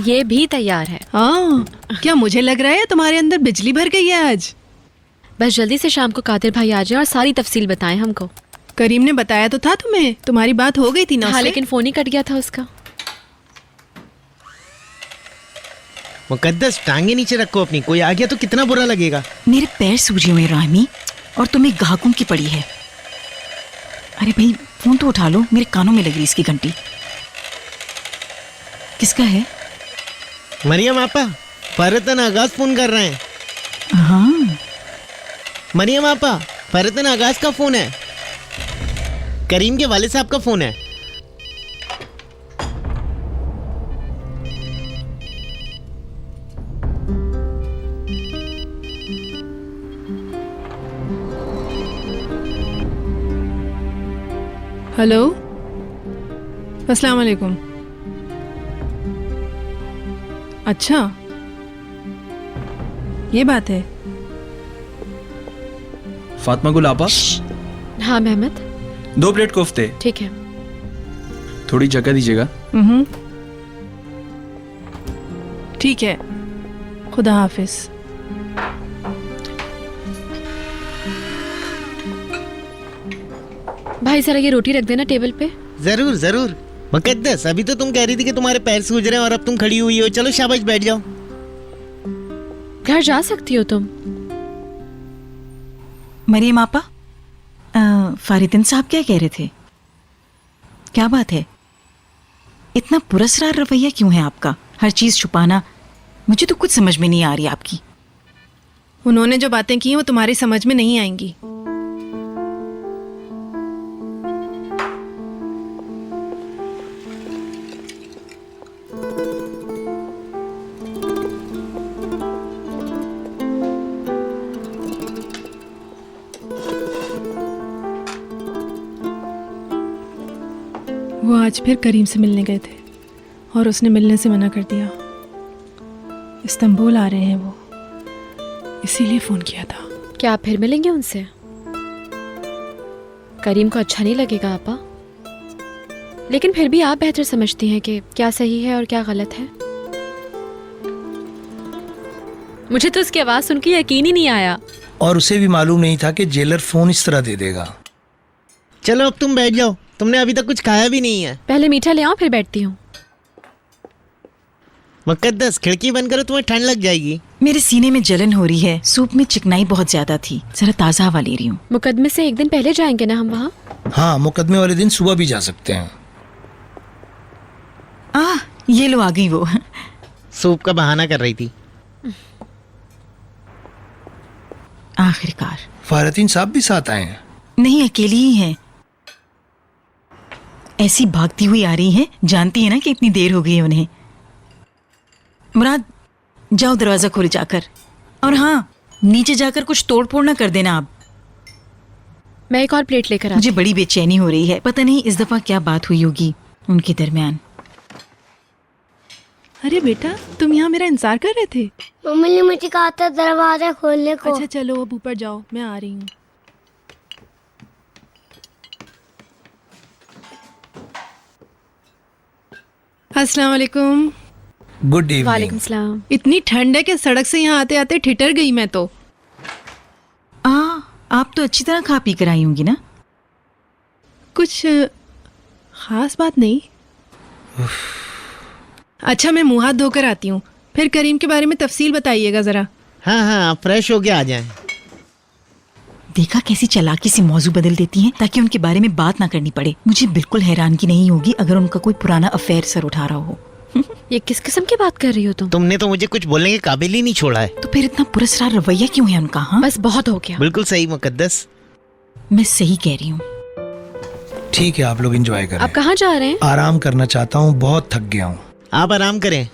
ये भी तैयार है। हाँ, क्या मुझे लग रहा है तुम्हारे अंदर बिजली भर गई है आज। बस जल्दी से शाम को कादिर भाई आ जाए और सारी तफसील बताएं हमको। करीम ने बताया तो था तुम्हें, तुम्हारी बात हो गई थी ना हाँ, उससे? लेकिन फोन ही कट गया था उसका। मुकद्दस टांगे नीचे रखो अपनी, कोई आ गया तो कितना बुरा लगेगा। मेरे पैर सूजे हुए रामी, और तुम्हें ग्राहकों की पड़ी है। अरे भाई फोन तो उठा लो, मेरे कानों में लग रही इसकी घंटी। किसका है? मरियम आपा, फरतन आगाज फोन कर रहे हैं। हाँ मरियम आपा, फरतन आगाज का फोन है, करीम के वाले साहब का फोन है। हेलो, अस्सलाम वालेकुम। अच्छा, ये बात है। फातिमा गुल आपा, हाँ मेहमद, 2 प्लेट कोफ्ते। ठीक है। थोड़ी जगह दीजिएगा। ठीक है, खुदा हाफिज। भाई जरा ये रोटी रख देना टेबल पे। जरूर जरूर। मुकद्दस, अभी तो तुम कह रही थी कि तुम्हारे पैर सूज रहे हैं और अब तुम खड़ी हुई हो। चलो शाबाश, बैठ जाओ। घर जा सकती हो तुम। मरियम आपा, फारिदन साहब क्या कह रहे थे? क्या बात है? इतना पुरस्कार रवैया क्यों है आपका? हर चीज छुपाना, मुझे तो कुछ समझ में नहीं आ रही आपकी। उन्होंने जो बातें की वो तुम्हारी समझ में नहीं आएंगी। वो आज फिर करीम से मिलने गए थे और उसने मिलने से मना कर दिया। इस्तांबुल आ रहे हैं वो, इसीलिए फोन किया था। क्या आप फिर मिलेंगे उनसे? करीम को अच्छा नहीं लगेगा आपा, लेकिन फिर भी आप बेहतर समझती हैं कि क्या सही है और क्या गलत है। मुझे तो उसकी आवाज सुन के यकीन ही नहीं आया। और उसे भी मालूम नहीं था कि जेलर फोन इस तरह दे देगा। चलो अब तुम बैठ जाओ, तुमने अभी तक कुछ खाया भी नहीं है। पहले मीठा ले आओ, फिर बैठती हूँ। मुकद्दस, खिड़की बंद करो, तुम्हें ठंड लग जाएगी। मेरे सीने में जलन हो रही है, सूप में चिकनाई बहुत ज्यादा थी, जरा ताजा हवा ले रही हूँ। मुकदमे से एक दिन पहले जाएंगे ना हम वहाँ? हाँ, मुकदमे वाले दिन सुबह भी जा सकते हैं। ये लो आ गई वो। सूप का बहाना कर रही थी। आखिरकार। फारतीन साहब भी साथ आए हैं? नहीं, अकेली ही है। ऐसी भागती हुई आ रही है, जानती है ना कि इतनी देर हो गई है उन्हें। मुराद, जाओ दरवाजा खोले जाकर, और हाँ, नीचे जाकर कुछ तोड़ फोड़ ना कर देना आप। मैं एक और प्लेट लेकर मुझे बड़ी बेचैनी हो रही है, पता नहीं इस दफा क्या बात हुई होगी उनके दरमियान। अरे बेटा, तुम यहाँ मेरा इंतजार कर रहे थे? मम्मी ने मुझे कहा था दरवाजा खोलने को। अच्छा चलो अब ऊपर जाओ, मैं आ रही हूँ। अस्सलाम वालेकुम। Good evening. वालेकुम सलाम। इतनी ठंड है कि सड़क से यहाँ आते आते ठिठर गई मैं तो। आप तो अच्छी तरह खा पी कर आई होंगी ना? कुछ खास बात नहीं। अच्छा, मैं मुंह हाथ धोकर आती हूँ, फिर करीम के बारे में तफसील बताइएगा जरा। हाँ हाँ, फ्रेश होके आ जाएं। देखा कैसी चालाकी से मौजू बदल देती हैं ताकि उनके बारे में बात ना करनी पड़े। मुझे बिल्कुल हैरानगी नहीं होगी अगर उनका कोई पुराना अफेयर सर उठा रहा हो। ये किस किस्म की बात कर रही हो तुम? तुमने तो मुझे कुछ बोलने के काबिल ही नहीं छोड़ा है। तो फिर इतना पुरस्कार रवैया क्यों है उनका? हाँ, बस बहुत हो गया। बिल्कुल सही मुकद्दस। मैं सही कह रही हूँ। ठीक है, आप लोग एंजॉय करें। आप कहाँ जा रहे हैं? आराम करना चाहता हूँ, बहुत थक गया हूँ। आप आराम करें।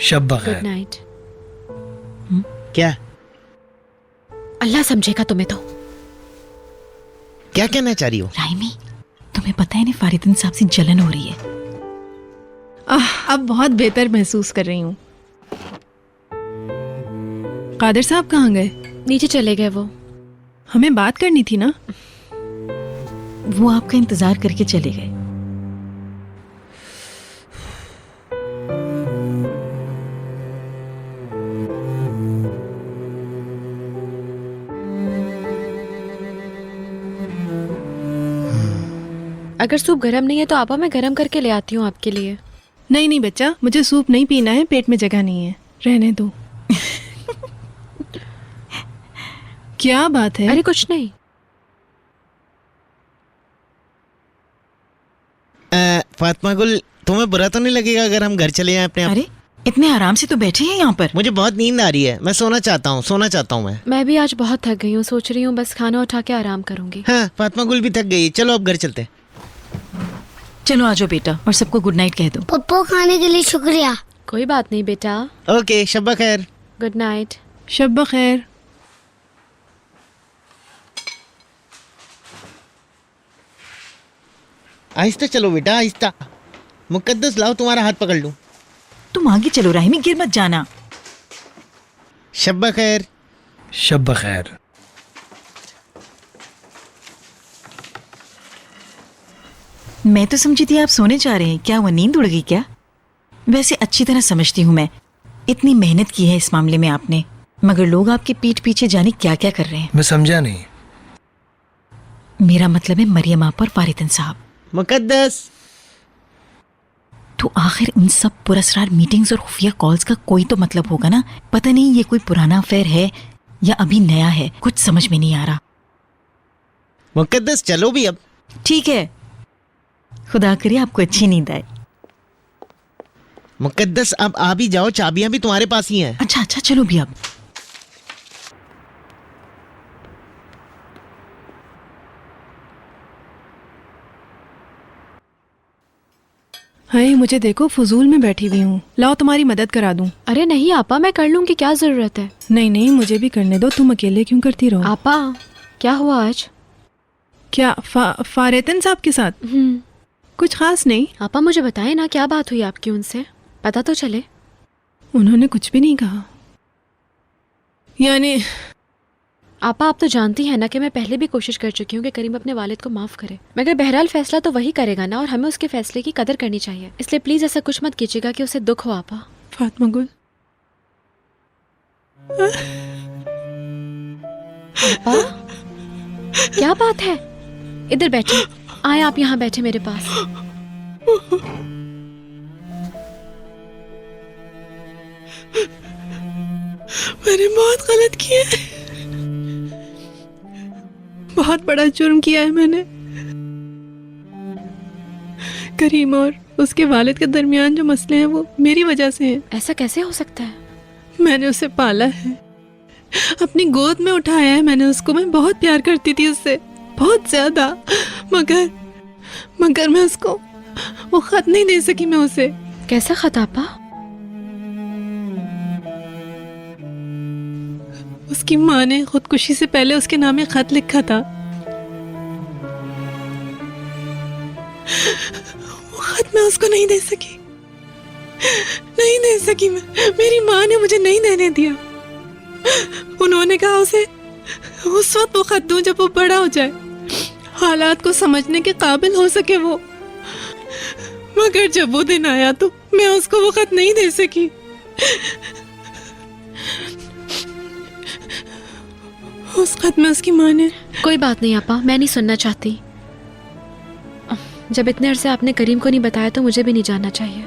शब गुड बखैर। नाइट। क्या अल्लाह समझेगा तुम्हें तो। क्या कहना चाह रही हो? राइमी, तुम्हें पता है ना फारिदन साहब से जलन हो रही है। अब बहुत बेहतर महसूस कर रही हूँ। कादिर साहब कहाँ गए? नीचे चले गए वो। हमें बात करनी थी ना। वो आपका इंतजार करके चले गए। अगर सूप गर्म नहीं है तो आपा मैं गर्म करके ले आती हूँ आपके लिए। नहीं नहीं बच्चा, मुझे सूप नहीं पीना है, पेट में जगह नहीं है, रहने दो। क्या बात है? अरे कुछ नहीं। फातिमा गुल, तुम्हें बुरा तो नहीं लगेगा अगर हम घर चले जाएं अपने आप? अरे इतने आराम से तो बैठे हैं यहाँ पर। मुझे बहुत नींद आ रही है, मैं सोना चाहता हूँ मैं। मैं भी आज बहुत थक गई हूँ, सोच रही हूँ बस खाना उठा के आराम करूंगी। हाँ, फातिमा गुल भी थक गई। चलो अब घर चलते। चलो आ जाओ बेटा, और सबको गुड नाइट कह दो। पप्पू खाने के लिए शुक्रिया। कोई बात नहीं बेटा। ओके, शब्बा खैर। Good night. शब बखैर। आहिस्ता चलो बेटा, आहिस्ता। मुकद्दस लाओ, तुम्हारा हाथ पकड़ लूं। तुम आगे चलो राहिमी, गिर मत जाना। शब्बा खैर। शब बखैर। मैं तो समझी थी आप सोने जा रहे हैं, क्या वो नींद उड़ गई क्या? वैसे अच्छी तरह समझती हूँ मैं, इतनी मेहनत की है इस मामले में आपने, मगर लोग आपके पीठ पीछे जाने क्या क्या कर रहे हैं। मैं समझा नहीं। मेरा मतलब है मरियम आप और फारिदन साहब। मुकद्दस। तो आखिर इन सब पुरस्कार मीटिंग्स और खुफिया कॉल्स का कोई तो मतलब होगा ना। पता नहीं ये कोई पुराना अफेयर है या अभी नया है, कुछ समझ में नहीं आ रहा। मुकद्दस चलो भी अब। ठीक है, खुदा करे आपको अच्छी नींद आए। मुकद्दस अब आ भी जाओ, चाबियां भी तुम्हारे पास ही हैं। अच्छा अच्छा चलो भी अब। हाय, मुझे देखो फजूल में बैठी हुई हूँ, लाओ तुम्हारी मदद करा दूँ। अरे नहीं आपा, मैं कर लूंगी, क्या जरूरत है। नहीं नहीं, मुझे भी करने दो, तुम अकेले क्यों करती रहो। आपा क्या हुआ आज? क्या फारिदन साहब के साथ? कुछ खास नहीं। आपा मुझे बताएं ना, क्या बात हुई आपकी उनसे, पता तो चले। उन्होंने कुछ भी नहीं कहा। यानी आपा आप तो जानती हैं ना कि मैं पहले भी कोशिश कर चुकी हूँ कि करीम अपने वालिद को माफ़ करे, मगर बहरहाल फैसला तो वही करेगा ना, और हमें उसके फैसले की कदर करनी चाहिए। इसलिए प्लीज़ ऐसा कुछ मत कीजिएगा कि उसे दुख हो। आपा फातिमा गुल, आपा क्या बात है? इधर बैठे, आए आप यहाँ बैठे मेरे पास। मैंने बहुत गलत किया है, बहुत बड़ा जुर्म किया है मैंने। करीम और उसके वालिद के दरमियान जो मसले हैं वो मेरी वजह से हैं। ऐसा कैसे हो सकता है? मैंने उसे पाला है, अपनी गोद में उठाया है मैंने उसको। मैं बहुत प्यार करती थी उससे, बहुत ज्यादा, मगर मैं उसको वो खत नहीं दे सकी मैं उसे। कैसा खत आपा? उसकी माँ ने खुदकुशी से पहले उसके नाम में खत लिखा था। वो खत मैं उसको नहीं दे सकी, नहीं दे सकी मैं। मेरी माँ ने मुझे नहीं देने दिया। उन्होंने कहा उसे उस वक्त वो खत दूं जब वो बड़ा हो जाए, हालात को समझने के काबिल हो सके वो। मगर जब वो दिन आया तो मैं उसको वो खत नहीं दे सकी। उस खत में उसकी माँ ने। कोई बात नहीं आपा, मैं नहीं सुनना चाहती। जब इतने अरसे आपने करीम को नहीं बताया तो मुझे भी नहीं जानना चाहिए।